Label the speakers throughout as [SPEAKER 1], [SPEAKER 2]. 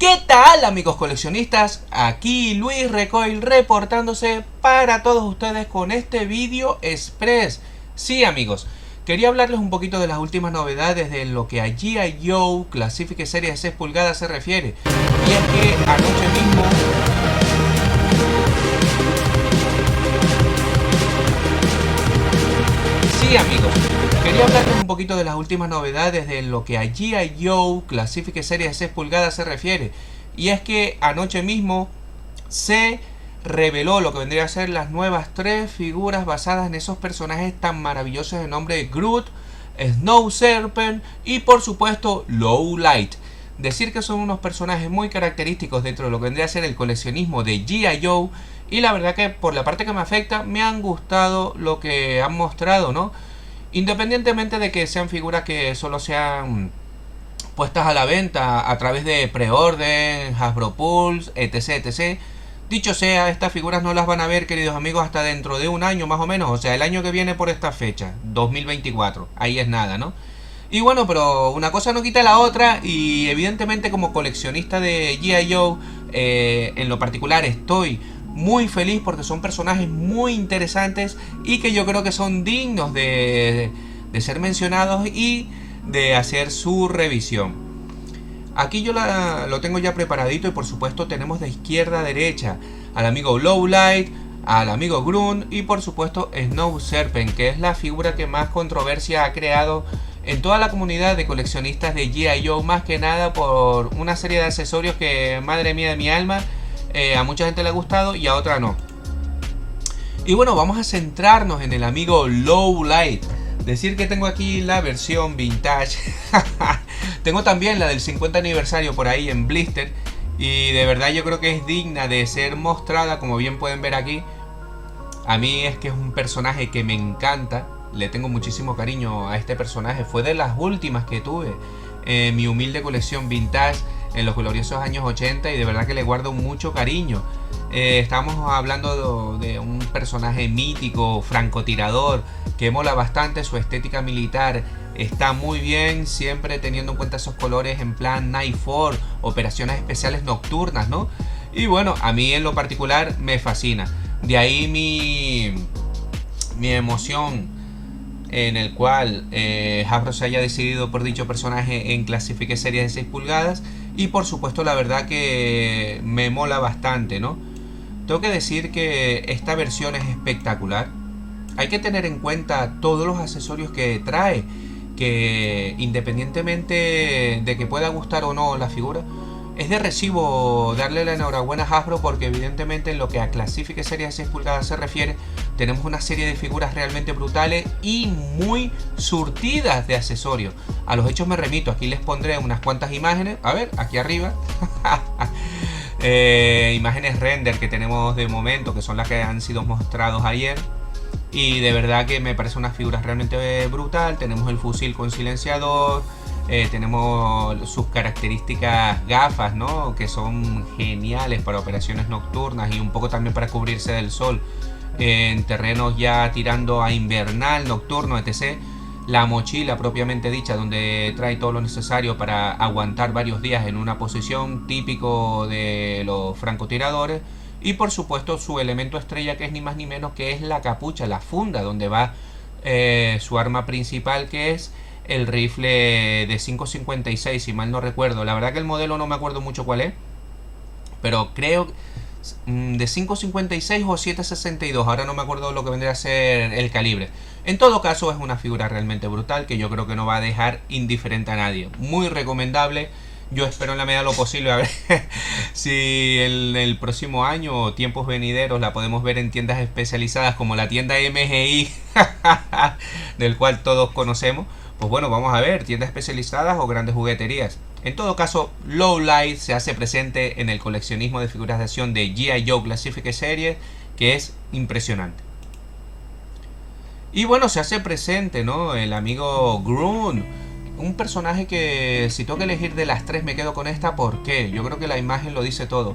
[SPEAKER 1] ¿Qué tal, amigos coleccionistas? Aquí Luis Recoil reportándose para todos ustedes con este vídeo express. Sí, amigos, quería hablarles un poquito de las últimas novedades de lo que a G.I. Joe Classific Series 6 pulgadas se refiere. Y es que anoche mismo... Sí, amigos, quería hablarles un poquito de las últimas novedades de lo que a G.I. Joe Classific Series 6 pulgadas se refiere. Y es que anoche mismo se reveló lo que vendría a ser las nuevas 3 figuras basadas en esos personajes tan maravillosos de nombre de Groot, Snow Serpent y por supuesto Lowlight. Decir que son unos personajes muy característicos dentro de lo que vendría a ser el coleccionismo de G.I. Joe. Y la verdad que por la parte que me afecta me han gustado lo que han mostrado, ¿no? Independientemente de que sean figuras que solo sean puestas a la venta a través de preorden, Hasbro Pulse, etc, etc. Dicho sea, estas figuras no las van a ver, queridos amigos, hasta dentro de un año más o menos. O sea, el año que viene por esta fecha, 2024. Ahí es nada, ¿no? Y bueno, pero una cosa no quita la otra. Y evidentemente como coleccionista de G.I. Joe, en lo particular estoy muy feliz porque son personajes muy interesantes y que yo creo que son dignos de ser mencionados y de hacer su revisión. Aquí yo lo tengo ya preparadito y por supuesto tenemos de izquierda a derecha al amigo Lowlight, al amigo Groot y por supuesto Snow Serpent, que es la figura que más controversia ha creado en toda la comunidad de coleccionistas de G.I. Joe, más que nada por una serie de accesorios que, madre mía de mi alma, a mucha gente le ha gustado y a otra no. Y bueno, vamos a centrarnos en el amigo Lowlight. Decir que tengo aquí la versión vintage. Tengo también la del 50 aniversario por ahí en blister. Y de verdad yo creo que es digna de ser mostrada, como bien pueden ver aquí. A mí es que es un personaje que me encanta. Le tengo muchísimo cariño a este personaje. Fue de las últimas que tuve en mi humilde colección vintage en los gloriosos años 80 y de verdad que le guardo mucho cariño. Estamos hablando de un personaje mítico, francotirador, que mola bastante. Su estética militar está muy bien, siempre teniendo en cuenta esos colores en plan Nightfall, operaciones especiales nocturnas, ¿no? Y bueno, a mí en lo particular me fascina. De ahí mi emoción en el cual Hasbro se haya decidido por dicho personaje en Classific Series de 6 pulgadas. Y por supuesto la verdad que me mola bastante, ¿no? Tengo que decir que esta versión es espectacular. Hay que tener en cuenta todos los accesorios que trae, que independientemente de que pueda gustar o no la figura, es de recibo darle la enhorabuena a Hasbro porque evidentemente en lo que a Classific Series de 6 pulgadas se refiere, tenemos una serie de figuras realmente brutales y muy surtidas de accesorios. A los hechos me remito, aquí les pondré unas cuantas imágenes, a ver, aquí arriba. Imágenes render que tenemos de momento, que son las que han sido mostrados ayer. Y de verdad que me parece una figura realmente brutal. Tenemos el fusil con silenciador. Tenemos sus características gafas, ¿no? Que son geniales para operaciones nocturnas y un poco también para cubrirse del sol en terrenos ya tirando a invernal, nocturno, etc. La mochila propiamente dicha, donde trae todo lo necesario para aguantar varios días en una posición típico de los francotiradores. Y por supuesto su elemento estrella, que es ni más ni menos que es la capucha, la funda donde va su arma principal, que es el rifle de 5.56, si mal no recuerdo. La verdad que el modelo no me acuerdo mucho cuál es, pero creo de 5.56 o 7.62, ahora no me acuerdo lo que vendría a ser el calibre. En todo caso es una figura realmente brutal que yo creo que no va a dejar indiferente a nadie. Muy recomendable. Yo espero en la medida de lo posible a ver si en el próximo año o tiempos venideros la podemos ver en tiendas especializadas como la tienda MGI del cual todos conocemos. Pues bueno, vamos a ver, tiendas especializadas o grandes jugueterías. En todo caso, Lowlight se hace presente en el coleccionismo de figuras de acción de G.I. Joe Classific Series, que es impresionante. Y bueno, se hace presente, ¿no? El amigo Groot, un personaje que si tengo que elegir de las 3 me quedo con esta. ¿Por qué? Yo creo que la imagen lo dice todo.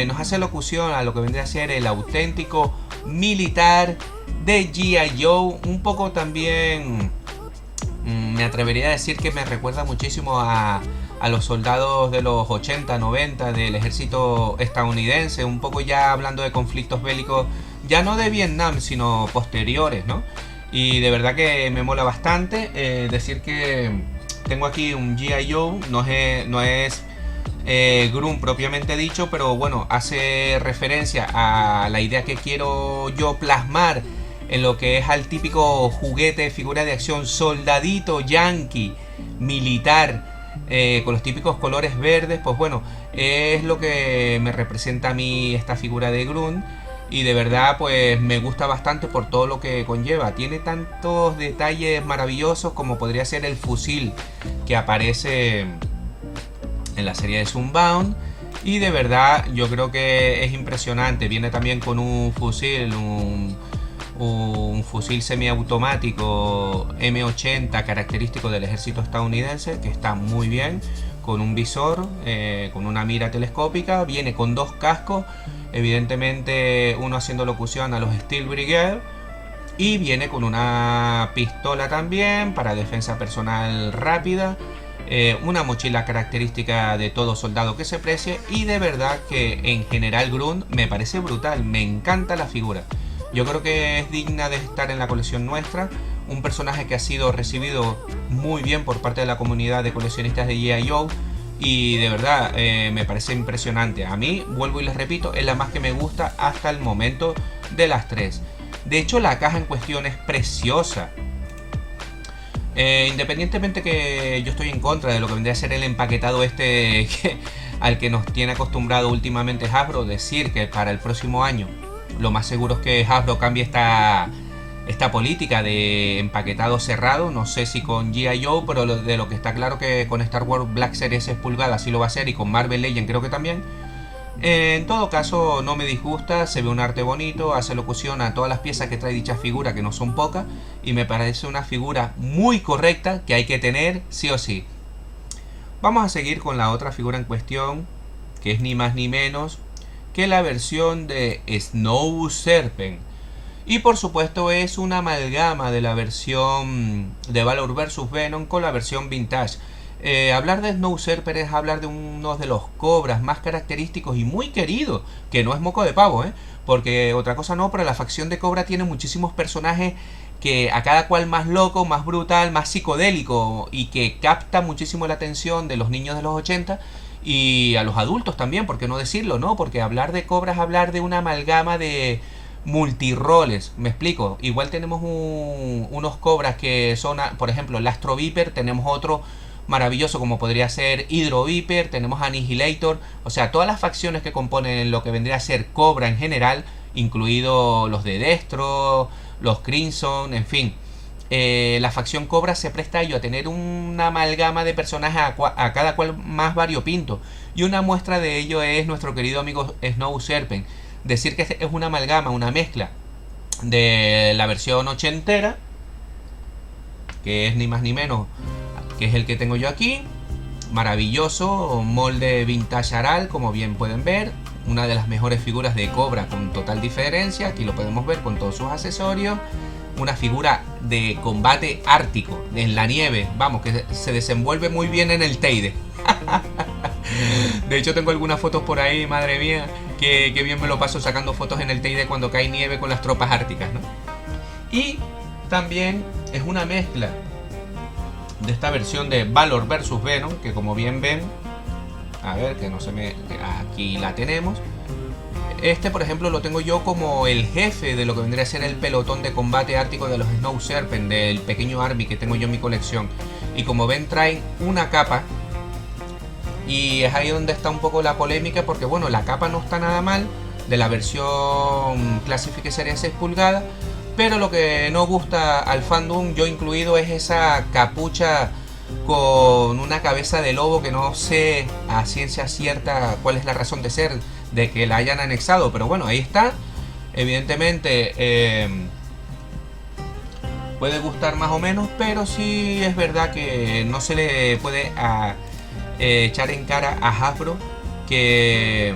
[SPEAKER 1] Nos hace locución a lo que vendría a ser el auténtico militar de G.I. Joe. Un poco también me atrevería a decir que me recuerda muchísimo a a los soldados de los 80, 90 del ejército estadounidense, un poco ya hablando de conflictos bélicos, ya no de Vietnam, sino posteriores, ¿no? Y de verdad que me mola bastante. Decir que tengo aquí un G.I. Joe, no es Grunt propiamente dicho, pero bueno, hace referencia a la idea que quiero yo plasmar en lo que es al típico juguete, figura de acción, soldadito yankee, militar, con los típicos colores verdes. Pues bueno, es lo que me representa a mí esta figura de Grunt. Y de verdad pues me gusta bastante por todo lo que conlleva. Tiene tantos detalles maravillosos como podría ser el fusil que aparece en la serie de Sunbound. Y de verdad yo creo que es impresionante. Viene también con un fusil, un fusil semiautomático M80 característico del ejército estadounidense, que está muy bien, con un visor, con una mira telescópica. Viene con 2 cascos, evidentemente uno haciendo locución a los Steel Brigade, y viene con una pistola también para defensa personal rápida, una mochila característica de todo soldado que se precie. Y de verdad que en general Grunt me parece brutal, me encanta la figura. Yo creo que es digna de estar en la colección nuestra. Un personaje que ha sido recibido muy bien por parte de la comunidad de coleccionistas de G.I. Joe. Y de verdad me parece impresionante. A mí, vuelvo y les repito, es la más que me gusta hasta el momento de las 3. De hecho, la caja en cuestión es preciosa. Independientemente que yo estoy en contra de lo que vendría a ser el empaquetado al que nos tiene acostumbrado últimamente Hasbro, decir que para el próximo año lo más seguro es que Hasbro cambie esta política de empaquetado cerrado. No sé si con G.I. Joe, pero de lo que está claro que con Star Wars Black Series 6 pulgadas sí lo va a hacer, y con Marvel Legends creo que también. En todo caso no me disgusta, se ve un arte bonito, hace locución a todas las piezas que trae dicha figura, que no son pocas, y me parece una figura muy correcta que hay que tener sí o sí. Vamos a seguir con la otra figura en cuestión, que es ni más ni menos que la versión de Snow Serpent. Y por supuesto es una amalgama de la versión de Valor vs Venom con la versión vintage. Hablar de Snow Serpent es hablar de uno de los cobras más característicos y muy queridos, que no es moco de pavo, porque otra cosa no, pero la facción de Cobra tiene muchísimos personajes que a cada cual más loco, más brutal, más psicodélico, y que capta muchísimo la atención de los niños de los 80 y a los adultos también, por qué no decirlo, ¿no? Porque hablar de Cobra es hablar de una amalgama de multiroles. Me explico, igual tenemos unos Cobras que son, por ejemplo, el Astro Viper, tenemos otro maravilloso como podría ser Hydro Viper, tenemos Annihilator, o sea, todas las facciones que componen lo que vendría a ser Cobra en general, incluido los de Destro, los Crimson, en fin. La facción Cobra se presta a ello, a tener una amalgama de personajes a cada cual más variopinto, y una muestra de ello es nuestro querido amigo Snow Serpent. Decir que es una amalgama, una mezcla de la versión ochentera, que es ni más ni menos que es el que tengo yo aquí, maravilloso molde vintage Aral, como bien pueden ver, una de las mejores figuras de Cobra con total diferencia. Aquí lo podemos ver con todos sus accesorios, una figura de combate ártico en la nieve, vamos, que se desenvuelve muy bien en el Teide. De hecho tengo algunas fotos por ahí, madre mía, que bien me lo paso sacando fotos en el Teide cuando cae nieve con las tropas árticas, ¿no? Y también es una mezcla de esta versión de Valor vs Venom, que como bien ven, a ver, que no se me... aquí la tenemos. Este, por ejemplo, lo tengo yo como el jefe de lo que vendría a ser el pelotón de combate ártico de los Snow Serpent, del pequeño Army que tengo yo en mi colección. Y como ven, traen una capa, y es ahí donde está un poco la polémica, porque bueno, la capa no está nada mal, de la versión Classic Series 6 pulgadas, pero lo que no gusta al fandom, yo incluido, es esa capucha con una cabeza de lobo, que no sé a ciencia cierta cuál es la razón de ser de que la hayan anexado, pero bueno, ahí está. Evidentemente puede gustar más o menos, pero sí es verdad que no se le puede echar en cara a Hasbro que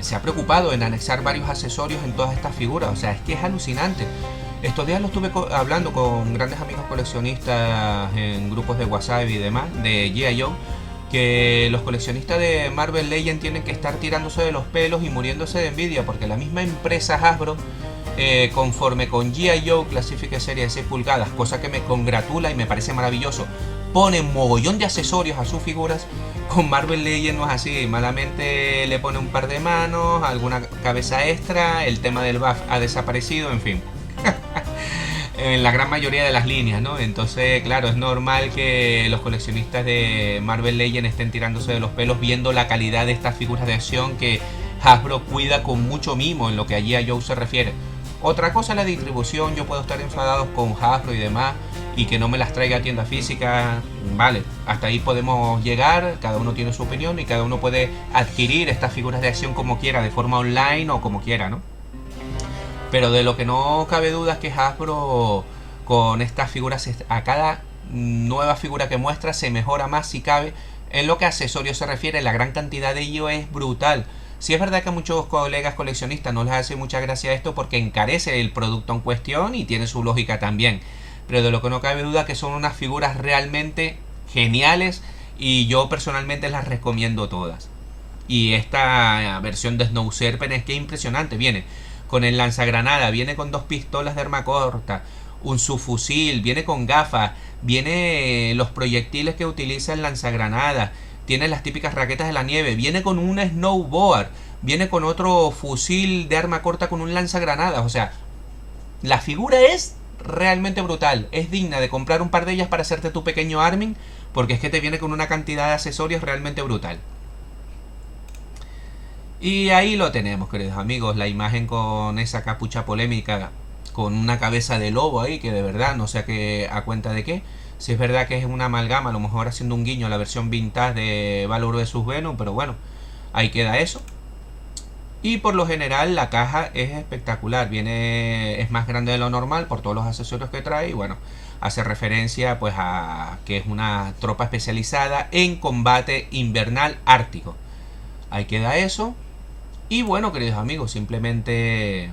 [SPEAKER 1] se ha preocupado en anexar varios accesorios en todas estas figuras. O sea, es que es alucinante. Estos días lo estuve hablando con grandes amigos coleccionistas en grupos de WhatsApp y demás, de G.I. Joe, que los coleccionistas de Marvel Legends tienen que estar tirándose de los pelos y muriéndose de envidia, porque la misma empresa Hasbro, conforme con G.I. Joe Classific Series de 6 pulgadas, cosa que me congratula y me parece maravilloso, pone un mogollón de accesorios a sus figuras. Con Marvel Legends no es así, malamente le pone un par de manos, alguna cabeza extra, el tema del buff ha desaparecido, en fin. En la gran mayoría de las líneas, ¿no? Entonces, claro, es normal que los coleccionistas de Marvel Legends estén tirándose de los pelos viendo la calidad de estas figuras de acción que Hasbro cuida con mucho mimo en lo que allí a Joe se refiere. Otra cosa es la distribución. Yo puedo estar enfadado con Hasbro y demás y que no me las traiga a tienda física, vale, hasta ahí podemos llegar, cada uno tiene su opinión y cada uno puede adquirir estas figuras de acción como quiera, de forma online o como quiera, ¿no? Pero de lo que no cabe duda es que Hasbro con estas figuras, a cada nueva figura que muestra, se mejora más si cabe. En lo que a accesorios se refiere, la gran cantidad de ello es brutal. Sí es verdad que a muchos colegas coleccionistas no les hace mucha gracia esto porque encarece el producto en cuestión y tiene su lógica también. Pero de lo que no cabe duda que son unas figuras realmente geniales y yo personalmente las recomiendo todas. Y esta versión de Snow Serpent es que es impresionante. Viene con el lanzagranada, viene con 2 pistolas de arma corta, un subfusil, viene con gafas, viene los proyectiles que utiliza el lanzagranada, tiene las típicas raquetas de la nieve, viene con un snowboard, viene con otro fusil de arma corta con un lanzagranadas. O sea, la figura es realmente brutal, es digna de comprar un par de ellas para hacerte tu pequeño arming, porque es que te viene con una cantidad de accesorios realmente brutal. Y ahí lo tenemos, queridos amigos, la imagen con esa capucha polémica, con una cabeza de lobo ahí, que de verdad no sé a cuenta de qué. Si es verdad que es una amalgama, a lo mejor haciendo un guiño a la versión vintage de Valor vs Venom, pero bueno, ahí queda eso. Y por lo general la caja es espectacular, es más grande de lo normal por todos los accesorios que trae y bueno, hace referencia pues a que es una tropa especializada en combate invernal ártico. Ahí queda eso. Y bueno, queridos amigos, simplemente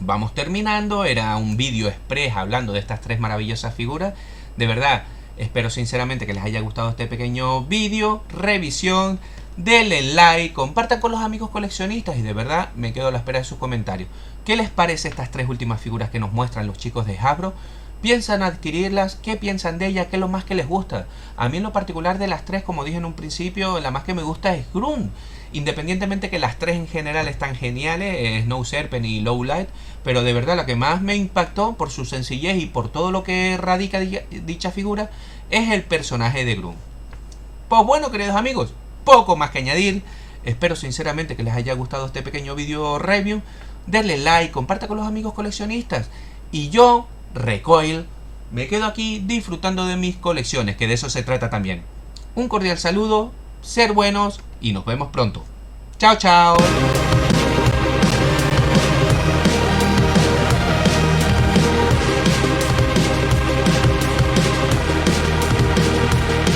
[SPEAKER 1] vamos terminando. Era un vídeo express hablando de estas 3 maravillosas figuras. De verdad, espero sinceramente que les haya gustado este pequeño vídeo, revisión. Denle like, compartan con los amigos coleccionistas y de verdad me quedo a la espera de sus comentarios. ¿Qué les parece estas 3 últimas figuras que nos muestran los chicos de Hasbro? ¿Piensan adquirirlas? ¿Qué piensan de ellas? ¿Qué es lo más que les gusta? A mí en lo particular de las 3, como dije en un principio, la más que me gusta es Grunt. Independientemente que las 3 en general están geniales, Snow Serpent y Lowlight, pero de verdad la que más me impactó por su sencillez y por todo lo que radica dicha figura es el personaje de Grunt. Pues bueno, queridos amigos, poco más que añadir. Espero sinceramente que les haya gustado este pequeño video review. Denle like, compartan con los amigos coleccionistas. Y yo, Recoil, me quedo aquí disfrutando de mis colecciones, que de eso se trata también. Un cordial saludo, ser buenos y nos vemos pronto. Chao, chao.